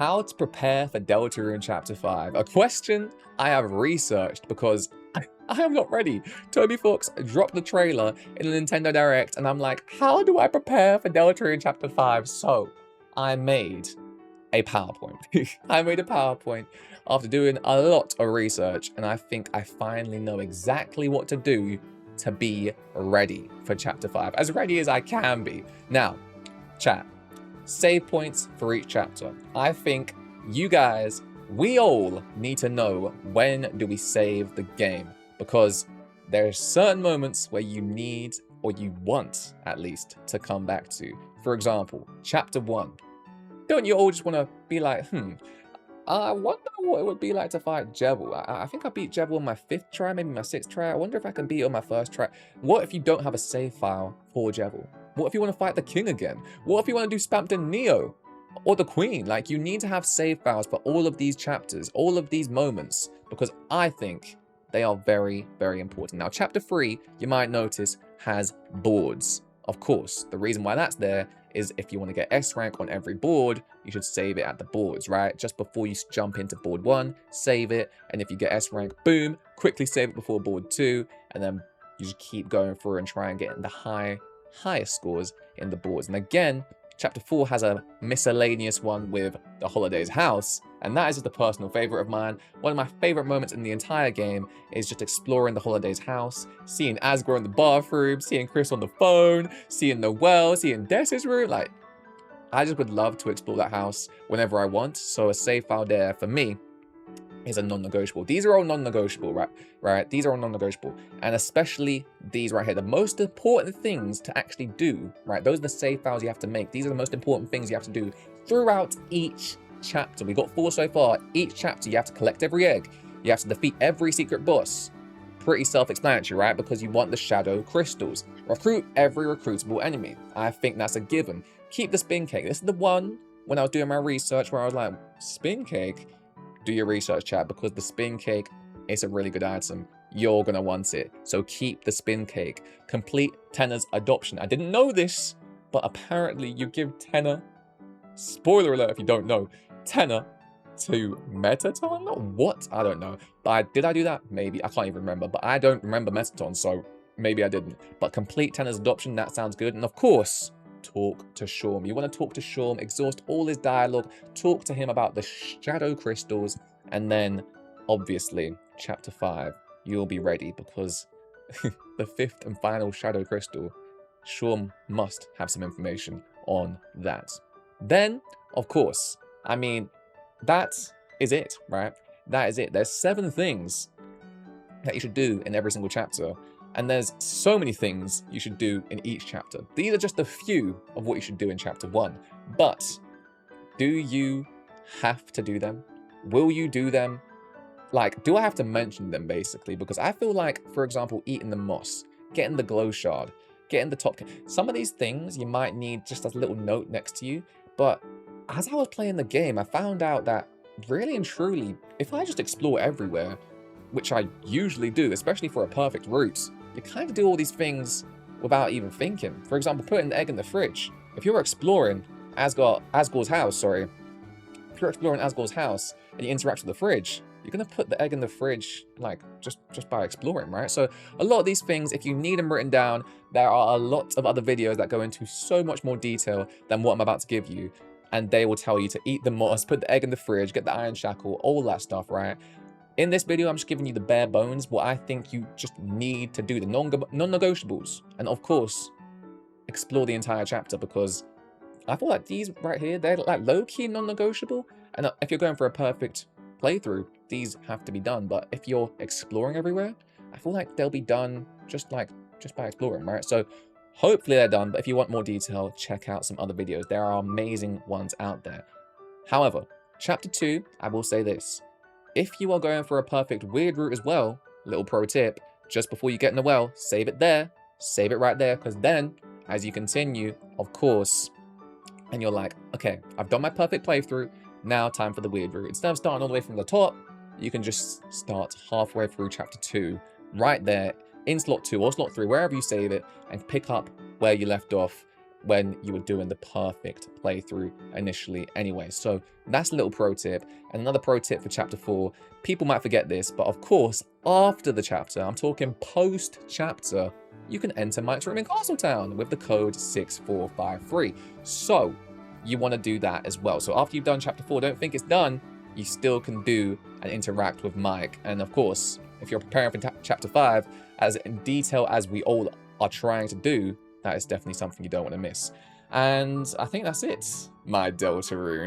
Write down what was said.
How to prepare for Deltarune Chapter 5. A question I have researched because I am not ready. Toby Fox dropped the trailer in the Nintendo Direct and I'm like, how do I prepare for Deltarune Chapter 5? So, I made a PowerPoint. I made a PowerPoint after doing a lot of research and I think I finally know exactly what to do to be ready for Chapter 5. As ready as I can be. Now, chat. Save points for each chapter. I think you guys, we all need to know when do we save the game, because there are certain moments where you need, or you want at least, to come back to. For example, chapter 1. Don't you all just want to be like, I wonder what it would be like to fight Jebel. I think I beat Jebel on my 5th try, maybe my 6th try. I wonder if I can beat it on my 1st try. What if you don't have a save file for Jebel? What if you want to fight the king again? What if you want to do Spampton Neo? Or the queen? Like, you need to have save files for all of these chapters, all of these moments, because I think they are very, very important. Now, chapter 3, you might notice, has boards. Of course, the reason why that's there is if you want to get S rank on every board, you should save it at the boards, right? Just before you jump into board 1, save it, and if you get S rank, boom, quickly save it before board 2, and then you just keep going through and try and get in the highest scores in the boards. And again, chapter 4 has a miscellaneous one with the Holiday's house, and that is just a personal favorite of mine. One of my favorite moments in the entire game is just exploring the Holiday's house, seeing Asgore in the bathroom, seeing Chris on the phone, seeing Noelle, seeing Dessa's room. Like, I just would love to explore that house whenever I want. So a save file there for me is a non-negotiable. These are all non-negotiable, right? These are all non-negotiable. And especially these right here. The most important things to actually do, right? Those are the save files you have to make. These are the most important things you have to do throughout each chapter. We got 4 so far. Each chapter, you have to collect every egg. You have to defeat every secret boss. Pretty self-explanatory, right? Because you want the shadow crystals. Recruit every recruitable enemy. I think that's a given. Keep the spin cake. This is the one when I was doing my research where I was like, spin cake? Do your research, chat, because the spin cake is a really good item. You're gonna want it. So keep the spin cake. Complete Tenna's adoption. I didn't know this, but apparently you give Tenna, spoiler alert if you don't know, Tenna to Metaton? What? I don't know. But did I do that? Maybe. I can't even remember. But I don't remember Metaton, so maybe I didn't. But complete Tenna's adoption, that sounds good. And of course, talk to Shawm. You want to talk to Shawm, exhaust all his dialogue, talk to him about the shadow crystals, and then, obviously, chapter 5, you'll be ready, because the 5th and final shadow crystal, Shawm must have some information on that. Then, of course, I mean, that is it, right? That is it. There's 7 things that you should do in every single chapter. And there's so many things you should do in each chapter. These are just a few of what you should do in chapter 1. But do you have to do them? Will you do them? Like, do I have to mention them, basically? Because I feel like, for example, eating the moss, getting the glow shard, getting the top... Some of these things you might need just as a little note next to you. But as I was playing the game, I found out that really and truly, if I just explore everywhere, which I usually do, especially for a perfect route, you kind of do all these things without even thinking. For example, putting the egg in the fridge. If you're exploring Asgore's house, if you're exploring Asgore's house and you interact with the fridge, you're going to put the egg in the fridge, like, just by exploring, right? So a lot of these things, if you need them written down, there are a lot of other videos that go into so much more detail than what I'm about to give you. And they will tell you to eat the moss, put the egg in the fridge, get the iron shackle, all that stuff, right? In this video, I'm just giving you the bare bones, what I think you just need to do, the non-negotiables. And of course, explore the entire chapter, because I feel like these right here, they're like low-key non-negotiable. And if you're going for a perfect playthrough, these have to be done. But if you're exploring everywhere, I feel like they'll be done just by exploring, right? So hopefully they're done. But if you want more detail, check out some other videos. There are amazing ones out there. However, chapter 2, I will say this. If you are going for a perfect weird route as well, little pro tip, just before you get in the well, save it there, save it right there, because then, as you continue, of course, and you're like, okay, I've done my perfect playthrough, now time for the weird route. Instead of starting all the way from the top, you can just start halfway through chapter 2, right there, in slot 2 or slot 3, wherever you save it, and pick up where you left off when you were doing the perfect playthrough initially anyway. So that's a little pro tip. And another pro tip for chapter 4, people might forget this, but of course, after the chapter, I'm talking post-chapter, you can enter Mike's room in Castletown with the code 6453. So you want to do that as well. So after you've done chapter 4, don't think it's done. You still can do and interact with Mike. And of course, if you're preparing for chapter 5, as in detail as we all are trying to do, that is definitely something you don't want to miss. And I think that's it, my Deltarune.